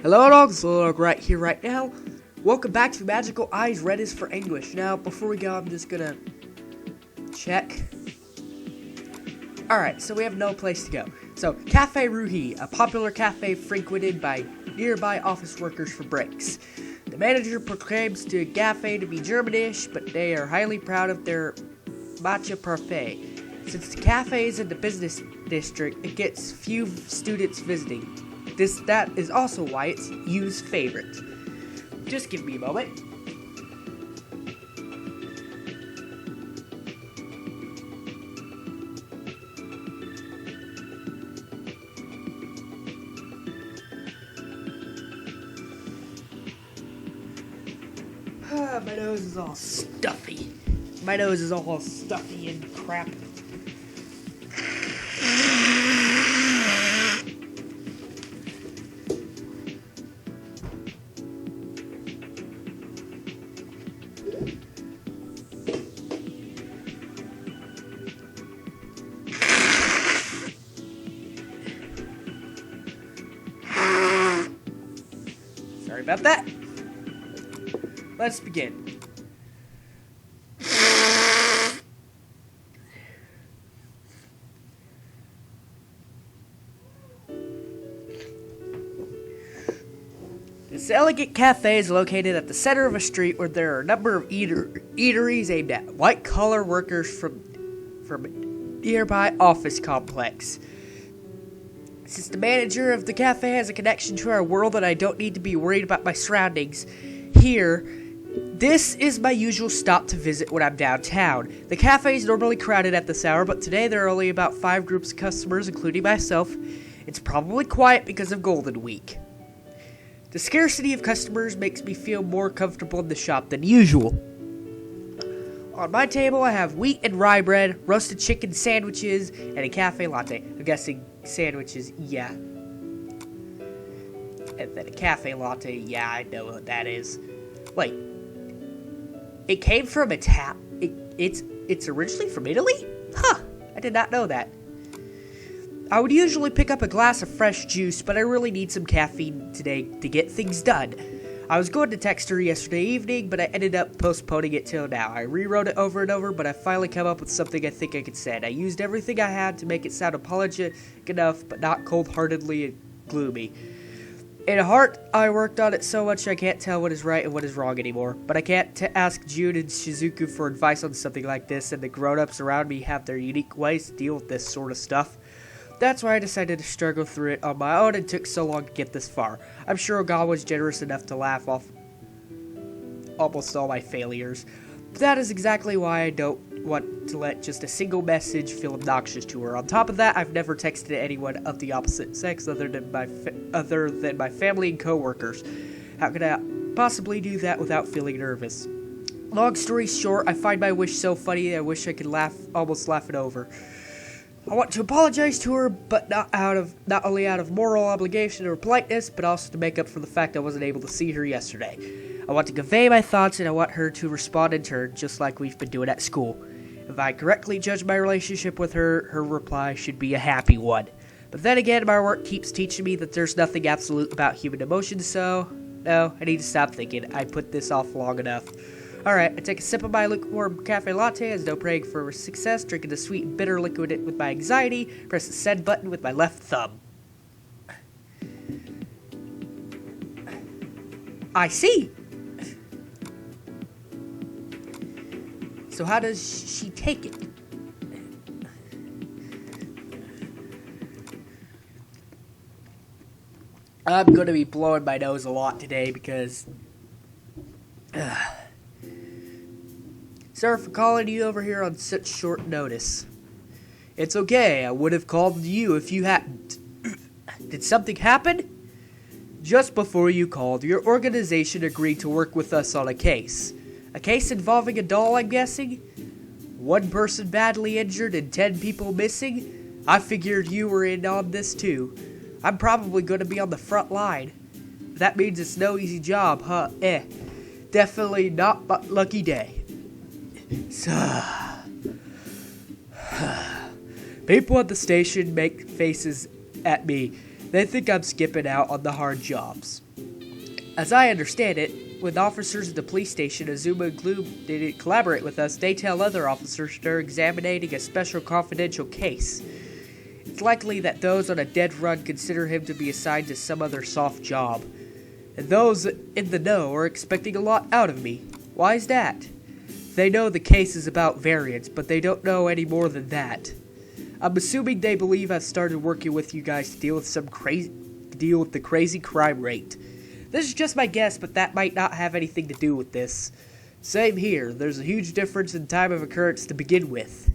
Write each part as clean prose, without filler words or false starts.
Hello dogs, Lildawg right here, right now. Welcome back to Magical Eyes, Red is for Anguish. Now, before we go, I'm just gonna check. Alright, so we have no place to go. So, Cafe Ruhi, a popular cafe frequented by nearby office workers for breaks. The manager proclaims the cafe to be Germanish, but they are highly proud of their matcha parfait. Since the cafe is in the business district, it gets few students visiting. That is also why it's Yu's favorite. Just give me a moment. My nose is all stuffy. My nose is all stuffy and crap. Sorry about that. Let's begin. This elegant cafe is located at the center of a street where there are a number of eateries aimed at white-collar workers from a nearby office complex. Since the manager of the cafe has a connection to our world and I don't need to be worried about my surroundings here, this is my usual stop to visit when I'm downtown. The cafe is normally crowded at this hour, but today there are only about 5 groups of customers, including myself. It's probably quiet because of Golden Week. The scarcity of customers makes me feel more comfortable in the shop than usual. On my table, I have wheat and rye bread, roasted chicken sandwiches, and a cafe latte. I'm guessing sandwiches, yeah. And then a cafe latte, yeah, I know what that is. Wait, it came from it's originally from Italy? Huh, I did not know that. I would usually pick up a glass of fresh juice, but I really need some caffeine today to get things done. I was going to text her yesterday evening, but I ended up postponing it till now. I rewrote it over and over, but I finally come up with something I think I could say. I used everything I had to make it sound apologetic enough, but not cold-heartedly and gloomy. In heart, I worked on it so much I can't tell what is right and what is wrong anymore. But I can't ask June and Shizuku for advice on something like this, and the grown-ups around me have their unique ways to deal with this sort of stuff. That's why I decided to struggle through it on my own and took so long to get this far. I'm sure God was generous enough to laugh off almost all my failures. But that is exactly why I don't want to let just a single message feel obnoxious to her. On top of that, I've never texted anyone of the opposite sex other than my family and coworkers. How could I possibly do that without feeling nervous? Long story short, I find my wish so funny I wish I could almost laugh it over. I want to apologize to her, but not only out of moral obligation or politeness, but also to make up for the fact I wasn't able to see her yesterday. I want to convey my thoughts, and I want her to respond in turn, just like we've been doing at school. If I correctly judge my relationship with her, her reply should be a happy one. But then again, my work keeps teaching me that there's nothing absolute about human emotions, so no, I need to stop thinking. I put this off long enough. Alright, I take a sip of my lukewarm cafe latte as though praying for success, drinking the sweet and bitter liquid with my anxiety, press the send button with my left thumb. I see! So how does she take it? I'm gonna be blowing my nose a lot today because... Sorry for calling you over here on such short notice. It's okay, I would have called you if you hadn't. Did something happen? Just before you called, your organization agreed to work with us on a case. A case involving a doll, I'm guessing? 1 person badly injured and 10 people missing? I figured you were in on this too. I'm probably going to be on the front line. That means it's no easy job, huh? Definitely not my lucky day. People at the station make faces at me. They think I'm skipping out on the hard jobs. As I understand it, when officers at the police station, Azuma and Gloom, didn't collaborate with us, they tell other officers they're examining a special confidential case. It's likely that those on a dead run consider him to be assigned to some other soft job. And those in the know are expecting a lot out of me. Why is that? They know the case is about variants, but they don't know any more than that. I'm assuming they believe I've started working with you guys to deal with the crazy crime rate. This is just my guess, but that might not have anything to do with this. Same here. There's a huge difference in time of occurrence to begin with.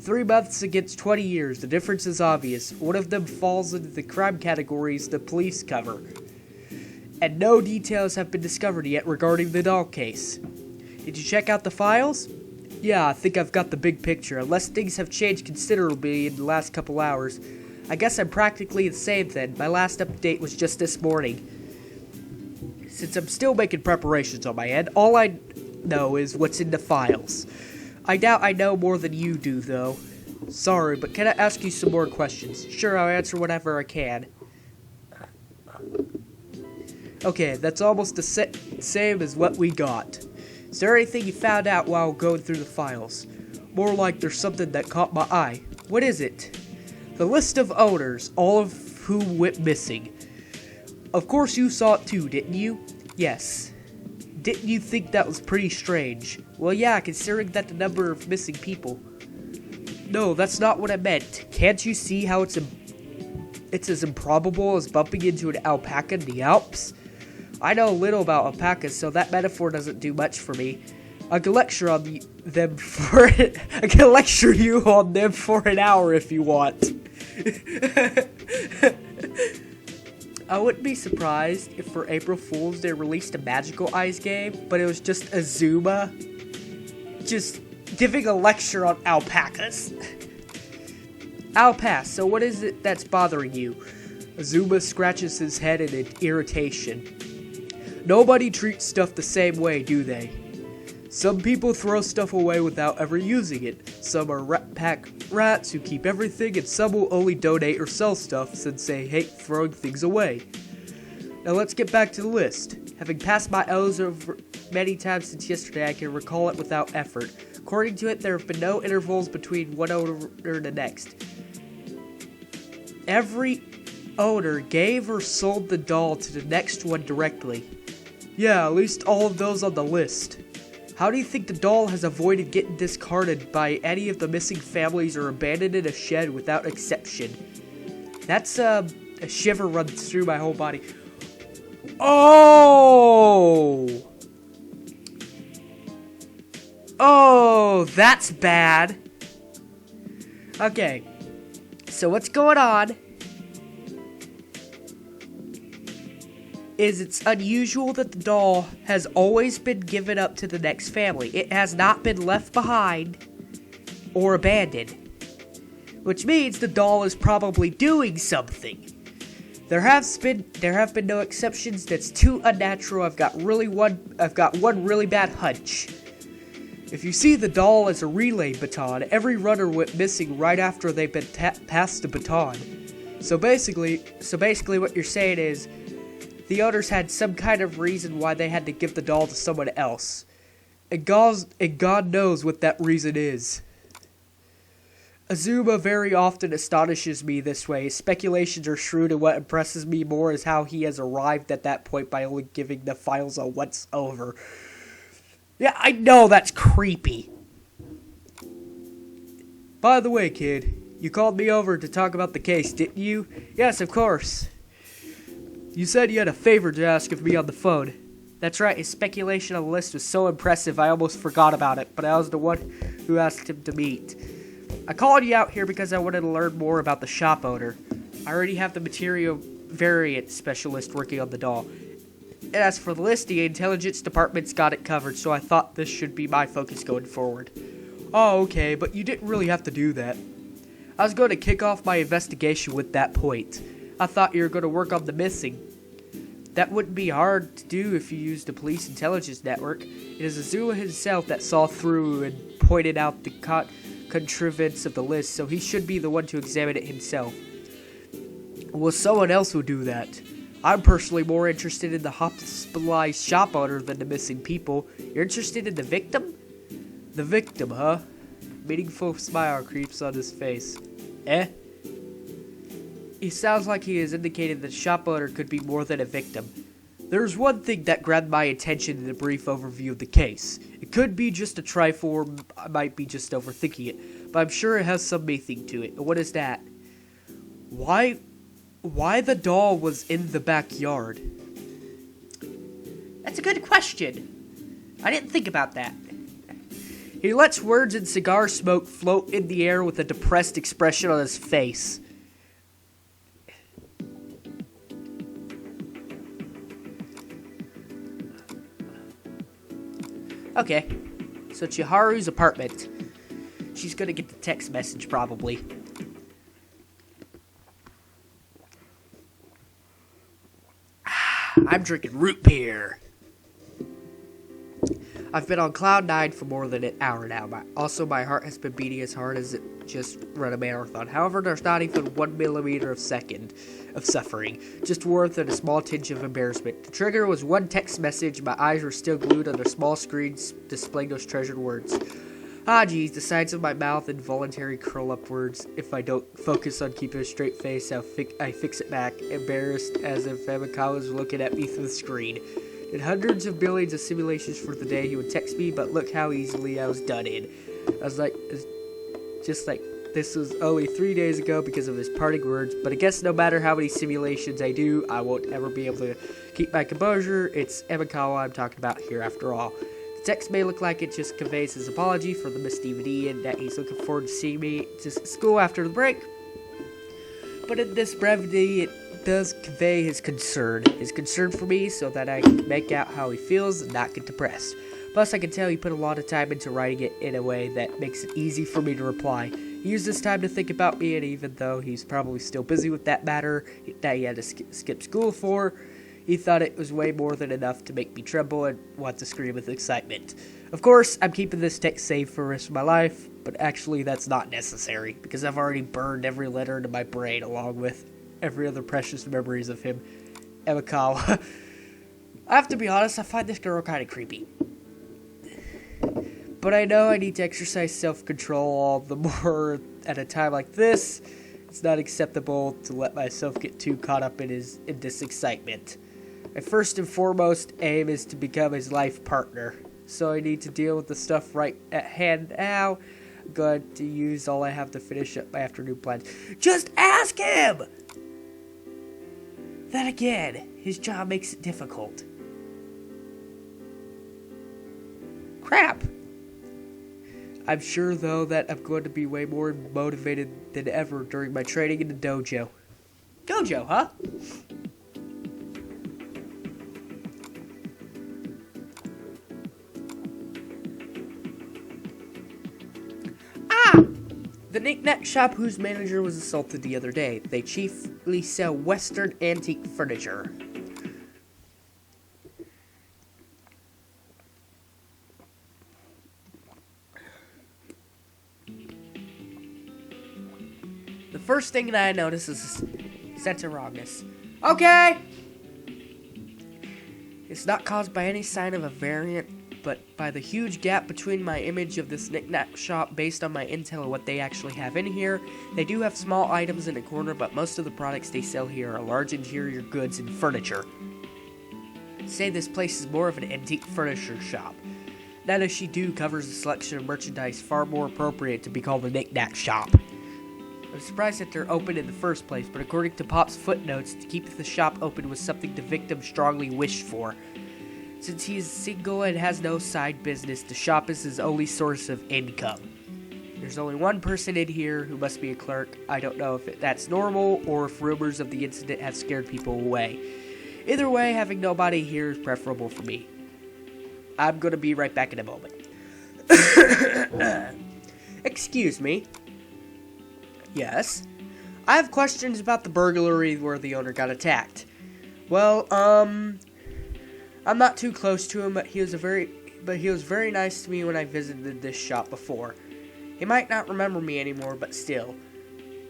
3 months against 20 years. The difference is obvious. One of them falls into the crime categories the police cover. And no details have been discovered yet regarding the doll case. Did you check out the files? Yeah, I think I've got the big picture. Unless things have changed considerably in the last couple hours. I guess I'm practically the same then. My last update was just this morning. Since I'm still making preparations on my end, all I know is what's in the files. I doubt I know more than you do, though. Sorry, but can I ask you some more questions? Sure, I'll answer whatever I can. Okay, that's almost the same as what we got. Is there anything you found out while going through the files? More like there's something that caught my eye. What is it? The list of owners, all of whom went missing. Of course you saw it too, didn't you? Yes. Didn't you think that was pretty strange? Well, yeah, considering that the number of missing people. No, that's not what I meant. Can't you see how it's as improbable as bumping into an alpaca in the Alps? I know little about alpacas, so that metaphor doesn't do much for me. I can lecture on them for I can lecture you on them for an hour if you want. I wouldn't be surprised if for April Fool's they released a Magical Eyes game, but it was just Azuma just giving a lecture on alpacas. I'll pass, so what is it that's bothering you? Azuma scratches his head in irritation. Nobody treats stuff the same way, do they? Some people throw stuff away without ever using it. Some are rat-pack rats who keep everything, and some will only donate or sell stuff since they hate throwing things away. Now let's get back to the list. Having passed my O's over many times since yesterday, I can recall it without effort. According to it, there have been no intervals between one owner and the next. Every owner gave or sold the doll to the next one directly. Yeah, at least all of those on the list. How do you think the doll has avoided getting discarded by any of the missing families or abandoned in a shed without exception? That's, a shiver runs through my whole body. Oh! Oh, that's bad. Okay, so what's going on is it's unusual that the doll has always been given up to the next family. It has not been left behind or abandoned, which means the doll is probably doing something. There have been no exceptions. That's too unnatural. I've got one really bad hunch. If you see the doll as a relay baton, every runner went missing right after they've been passed the baton. So basically what you're saying is the owners had some kind of reason why they had to give the doll to someone else. And God knows what that reason is. Azuma very often astonishes me this way. His speculations are shrewd, and what impresses me more is how he has arrived at that point by only giving the files a once over. Yeah, I know that's creepy. By the way, kid, you called me over to talk about the case, didn't you? Yes, of course. You said you had a favor to ask of me on the phone. That's right, his speculation on the list was so impressive I almost forgot about it, but I was the one who asked him to meet. I called you out here because I wanted to learn more about the shop owner. I already have the material variant specialist working on the doll. And as for the list, the intelligence department's got it covered, so I thought this should be my focus going forward. Oh, okay, but you didn't really have to do that. I was going to kick off my investigation with that point. I thought you were going to work on the missing. That wouldn't be hard to do if you used the police intelligence network. It is Azuma himself that saw through and pointed out the contrivance of the list, so he should be the one to examine it himself. Well, someone else will do that. I'm personally more interested in the hospitalized shop owner than the missing people. You're interested in the victim? The victim, huh? Meaningful smile creeps on his face. Eh? He sounds like he has indicated that the shop owner could be more than a victim. There's one thing that grabbed my attention in a brief overview of the case. It could be just a trifle, or I might be just overthinking it, but I'm sure it has some meaning to it. What is that? Why the doll was in the backyard? That's a good question. I didn't think about that. He lets words and cigar smoke float in the air with a depressed expression on his face. Okay, so Chiharu's apartment. She's gonna get the text message, probably. I'm drinking root beer. I've been on cloud 9 for more than an hour now. My heart has been beating as hard as it just ran a marathon. However, there's not even 1 millimeter of second of suffering, just warmth and a small tinge of embarrassment. The trigger was one text message. My eyes were still glued on the small screens displaying those treasured words. Ah, geez, the sides of my mouth involuntarily curl upwards. If I don't focus on keeping a straight face, I fix it back, embarrassed as if Emikawa was looking at me through the screen. In hundreds of billions of simulations for the day, he would text me, but look how easily I was done in. I was like, just like, this was only 3 days ago because of his parting words, but I guess no matter how many simulations I do, I won't ever be able to keep my composure. It's Emikawa I'm talking about here after all. The text may look like it just conveys his apology for the missed DVD and that he's looking forward to seeing me to school after the break. But in this brevity, it does convey his concern for me so that I can make out how he feels and not get depressed. Plus, I can tell he put a lot of time into writing it in a way that makes it easy for me to reply. He used this time to think about me, and even though he's probably still busy with that matter that he had to skip school for, he thought it was way more than enough to make me tremble and want to scream with excitement. Of course, I'm keeping this text safe for the rest of my life, but actually that's not necessary, because I've already burned every letter into my brain along with every other precious memories of him. Emikawa. I have to be honest, I find this girl kind of creepy. But I know I need to exercise self-control all the more at a time like this. It's not acceptable to let myself get too caught up in this excitement. My first and foremost aim is to become his life partner. So I need to deal with the stuff right at hand now. I'm going to use all I have to finish up my afternoon plans. Just ask him! Then again, his job makes it difficult. Crap! I'm sure, though, that I'm going to be way more motivated than ever during my training in the dojo. Dojo, huh? The knick-knack shop whose manager was assaulted the other day. They chiefly sell Western antique furniture. The first thing that I notice is a sense of wrongness. Okay! It's not caused by any sign of a variant, but by the huge gap between my image of this knick-knack shop based on my intel of what they actually have in here. They do have small items in the corner, but most of the products they sell here are large interior goods and furniture. I'd say this place is more of an antique furniture shop. That as she do covers a selection of merchandise far more appropriate to be called a knick-knack shop. I'm surprised that they're open in the first place, but according to Pop's footnotes, to keep the shop open was something the victim strongly wished for. Since he is single and has no side business, the shop is his only source of income. There's only one person in here who must be a clerk. I don't know if that's normal or if rumors of the incident have scared people away. Either way, having nobody here is preferable for me. I'm gonna be right back in a moment. Excuse me. Yes? I have questions about the burglary where the owner got attacked. Well, I'm not too close to him, but he was very nice to me when I visited this shop before. He might not remember me anymore, but still.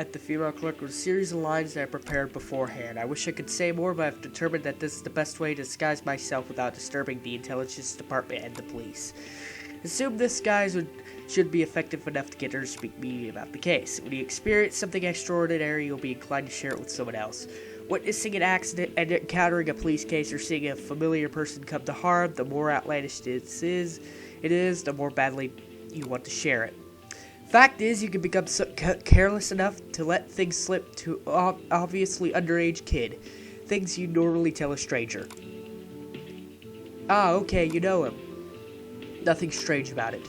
at the female clerk with a series of lines that I prepared beforehand. I wish I could say more, but I've determined that this is the best way to disguise myself without disturbing the intelligence department and the police. Assume this disguise should be effective enough to get her to speak to me about the case. When you experience something extraordinary, you'll be inclined to share it with someone else. Witnessing an accident and encountering a police case or seeing a familiar person come to harm, the more outlandish it is, the more badly you want to share it. Fact is, you can become so careless enough to let things slip to obviously underage kid. Things you normally tell a stranger. Ah, okay, you know him. Nothing strange about it.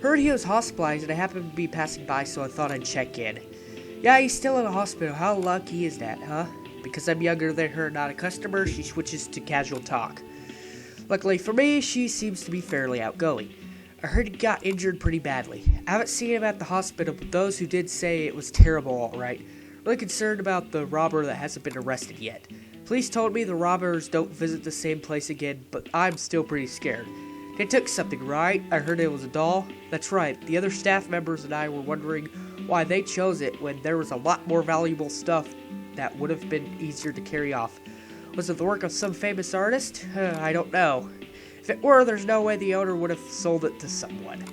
Heard he was hospitalized and I happened to be passing by, so I thought I'd check in. Yeah, he's still in the hospital. How lucky is that, huh? Because I'm younger than her, not a customer, she switches to casual talk. Luckily for me, she seems to be fairly outgoing. I heard he got injured pretty badly. I haven't seen him at the hospital, but those who did say it was terrible, alright. Really concerned about the robber that hasn't been arrested yet. Police told me the robbers don't visit the same place again, but I'm still pretty scared. They took something, right? I heard it was a doll. That's right. The other staff members and I were wondering why they chose it when there was a lot more valuable stuff that would have been easier to carry off. Was it the work of some famous artist? I don't know. If it were, there's no way the owner would have sold it to someone.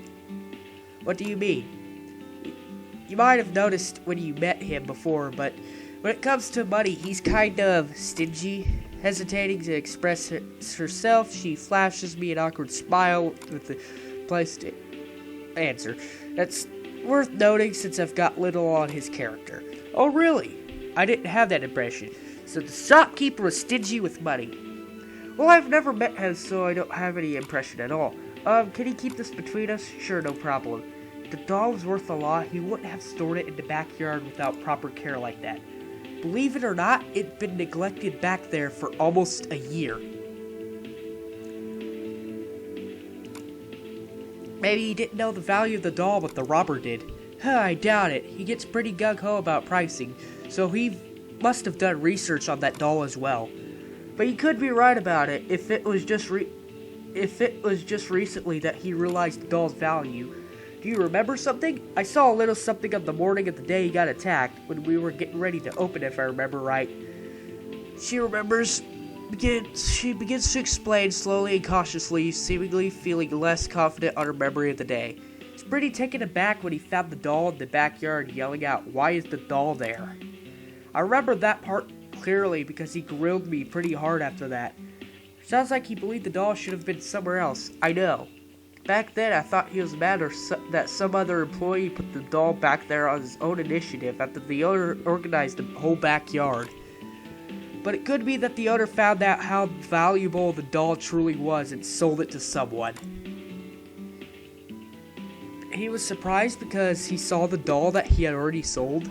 What do you mean? You might have noticed when you met him before, but when it comes to money, he's kind of stingy. Hesitating to express herself, she flashes me an awkward smile with the place to answer. That's worth noting since I've got little on his character. Oh, really? I didn't have that impression. So the shopkeeper was stingy with money. Well, I've never met him, so I don't have any impression at all. Can he keep this between us? Sure, no problem. If the doll was worth a lot, he wouldn't have stored it in the backyard without proper care like that. Believe it or not, it'd been neglected back there for almost a year. Maybe he didn't know the value of the doll, but the robber did. I doubt it. He gets pretty gung-ho about pricing, so he must have done research on that doll as well. But he could be right about it if it was just recently that he realized the doll's value. Do you remember something? I saw a little something on the morning of the day he got attacked, when we were getting ready to open it, if I remember right. She remembers. She begins to explain slowly and cautiously, seemingly feeling less confident on her memory of the day. He's pretty taken aback when he found the doll in the backyard, yelling out, "Why is the doll there?" I remember that part clearly because he grilled me pretty hard after that. Sounds like he believed the doll should have been somewhere else. I know. Back then, I thought he was mad that some other employee put the doll back there on his own initiative after the owner organized the whole backyard. But it could be that the owner found out how valuable the doll truly was and sold it to someone. He was surprised because he saw the doll that he had already sold.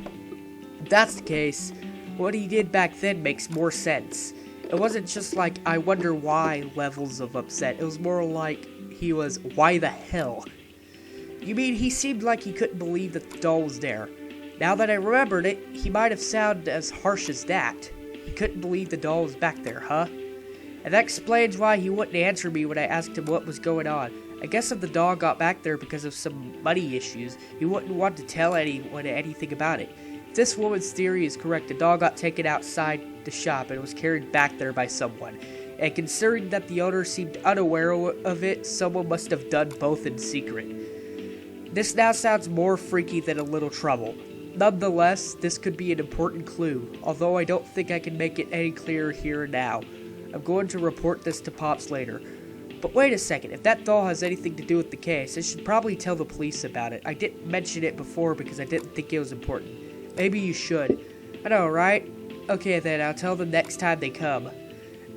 If that's the case, what he did back then makes more sense. It wasn't just like, I wonder why levels of upset. It was more like he was, why the hell? You mean he seemed like he couldn't believe that the doll was there. Now that I remembered it, he might have sounded as harsh as that. He couldn't believe the doll was back there, huh? And that explains why he wouldn't answer me when I asked him what was going on. I guess if the doll got back there because of some money issues, he wouldn't want to tell anyone anything about it. If this woman's theory is correct, the doll got taken outside the shop and was carried back there by someone. And considering that the owner seemed unaware of it, someone must have done both in secret. This now sounds more freaky than a little trouble. Nonetheless, this could be an important clue, although I don't think I can make it any clearer here and now. I'm going to report this to Pops later. But wait a second, if that doll has anything to do with the case, I should probably tell the police about it. I didn't mention it before because I didn't think it was important. Maybe you should. I know, right? Okay then, I'll tell them next time they come.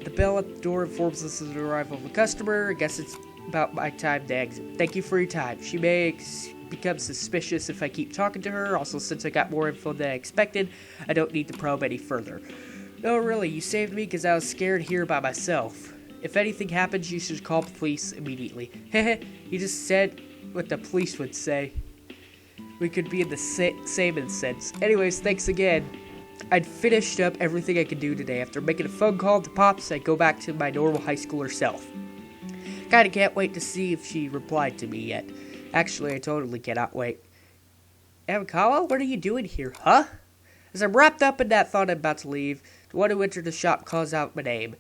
The bell at the door informs us of the arrival of a customer. I guess it's about my time to exit. Thank you for your time. She may become suspicious if I keep talking to her. Also, since I got more info than I expected, I don't need to probe any further. No, really, you saved me because I was scared here by myself. If anything happens, you should call the police immediately. Heh, you just said what the police would say. We could be in the same sense. Anyways, thanks again. I'd finished up everything I could do today. After making a phone call to Pops, I'd go back to my normal high schooler self. Kinda can't wait to see if she replied to me yet. Actually, I totally cannot wait. Amikawa, what are you doing here, huh? As I'm wrapped up in that thought I'm about to leave, the one who entered the shop calls out my name.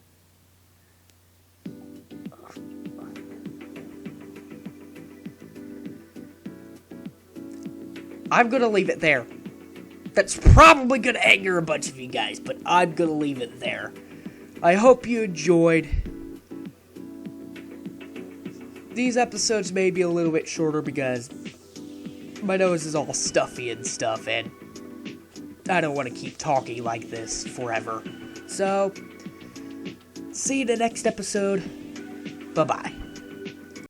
I'm gonna leave it there. That's probably gonna anger a bunch of you guys, but I'm gonna leave it there. I hope you enjoyed. These episodes may be a little bit shorter because my nose is all stuffy and stuff, and I don't want to keep talking like this forever. So, see you in the next episode. Bye-bye.